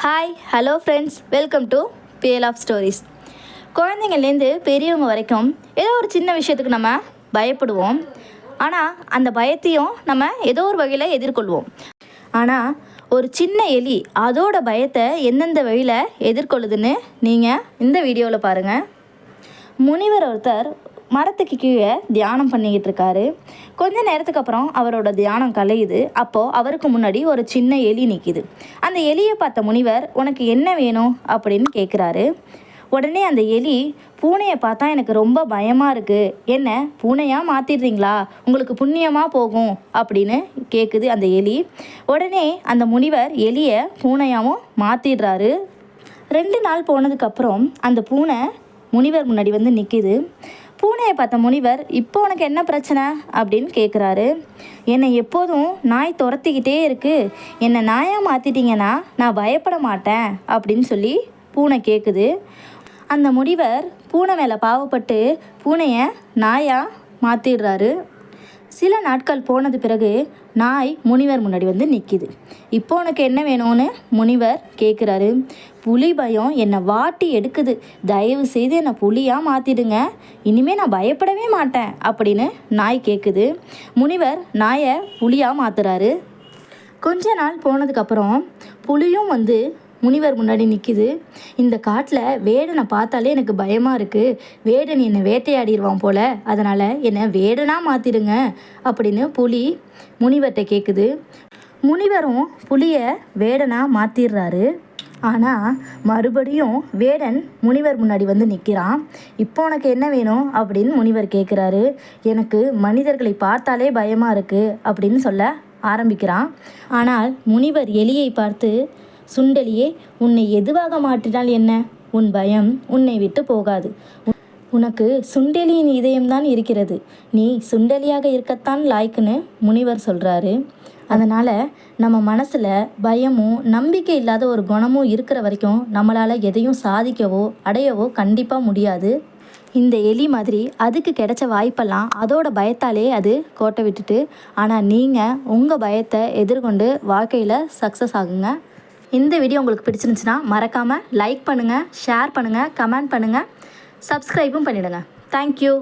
Hi hello friends, welcome to பேல் of stories. குழந்தைங்கள்லேருந்து பெரியவங்க வரைக்கும் ஏதோ ஒரு சின்ன விஷயத்துக்கு நம்ம பயப்படுவோம். ஆனால் அந்த பயத்தையும் நம்ம ஏதோ ஒரு வகையில் எதிர்கொள்வோம். ஆனால் ஒரு சின்ன எலி அதோட பயத்தை எந்தெந்த வழியில் எதிர்கொள்ளுதுன்னு நீங்கள் இந்த வீடியோவில் பாருங்கள். முனிவர் ஒருத்தர் மரத்துக்கு கீழே தியானம் பண்ணிக்கிட்டு இருக்காரு. கொஞ்ச நேரத்துக்கு அப்புறம் அவரோட தியானம் கலையுது. அப்போது அவருக்கு முன்னாடி ஒரு சின்ன எலி நிற்கிது. அந்த எலியை பார்த்த முனிவர், உனக்கு என்ன வேணும் அப்படின்னு கேட்குறாரு. உடனே அந்த எலி, பூனையை பார்த்தா எனக்கு ரொம்ப பயமாக இருக்குது, என்ன பூனையாக மாற்றிடுறீங்களா, உங்களுக்கு புண்ணியமாக போகும் அப்படின்னு கேட்குது அந்த எலி. உடனே அந்த முனிவர் எலியை பூனையாகவும் மாற்றிடுறாரு. 2 நாள் போனதுக்கப்புறம் அந்த பூனை முனிவர் முன்னாடி வந்து நிற்கிது. பூனையை பார்த்த முனிவர், இப்போ உனக்கு என்ன பிரச்சனை அப்படின்னு கேட்குறாரு. என்னை எப்போதும் நாய் துரத்திக்கிட்டே இருக்குது, என்னை நாயாக மாற்றிட்டீங்கன்னா நான் பயப்பட மாட்டேன் அப்படின்னு சொல்லி பூனை கேட்குது. அந்த முனிவர் பூனை மேலே பாவப்பட்டு பூனையை நாயாக மாற்றிடுறாரு. சில நாட்கள் போனது பிறகு நாய் முனிவர் முன்னாடி வந்து நிற்கிது. இப்போ உனக்கு என்ன வேணும்னு முனிவர் கேட்குறாரு. புலி பயம் என்னை வாட்டி எடுக்குது, தயவு செய்து என்னை புலியாக மாற்றிடுங்க, இனிமேல் நான் பயப்படவே மாட்டேன் அப்படின்னு நாய் கேட்குது. முனிவர் நாயை புலியாக மாற்றுறாரு. கொஞ்ச நாள் போனதுக்கப்புறம் புலியும் வந்து முனிவர் முன்னாடி நிற்கிது. இந்த காட்டில் வேடனை பார்த்தாலே எனக்கு பயமாக இருக்குது, வேடன் என்னை வேட்டையாடிடுவான் போல், அதனால் என்னை வேடனாக மாற்றிடுங்க அப்படின்னு புலி முனிவர்கிட்ட கேட்குது. முனிவரும் புலியை வேடனாக மாற்றிடுறாரு. ஆனால் மறுபடியும் வேடன் முனிவர் முன்னாடி வந்து நிற்கிறான். இப்போ உனக்கு என்ன வேணும் அப்படின்னு முனிவர் கேட்குறாரு. எனக்கு மனிதர்களை பார்த்தாலே பயமாக இருக்குது அப்படின்னு சொல்ல ஆரம்பிக்கிறான். ஆனால் முனிவர் எலியை பார்த்து, சுண்டெலியே, உன்னை எதுவாக மாற்றினால் என்ன, உன் பயம் உன்னை விட்டு போகாது, உனக்கு சுண்டெலியின் இதயம்தான் இருக்கிறது, நீ சுண்டெலியாக இருக்கத்தான் லாய்க்குன்னு முனிவர் சொல்கிறாரு. அதனால் நம்ம மனசில் பயமும் நம்பிக்கை இல்லாத ஒரு குணமும் இருக்கிற வரைக்கும் நம்மளால் எதையும் சாதிக்கவோ அடையவோ கண்டிப்பாக முடியாது. இந்த எலி மாதிரி அதுக்கு கிடைச்ச வாய்ப்பெல்லாம் அதோட பயத்தாலே அது கோட்டை விட்டுட்டு, ஆனால் நீங்கள் உங்கள் பயத்தை எதிர்கொண்டு வாழ்க்கையில் சக்ஸஸ் ஆகுங்க. இந்த வீடியோ உங்களுக்கு பிடிச்சிருந்துச்சுன்னா மறக்காமல் லைக் பண்ணுங்கள், ஷேர் பண்ணுங்கள், கமெண்ட் பண்ணுங்கள், சப்ஸ்கிரைபும் பண்ணிவிடுங்க. தேங்க்யூ.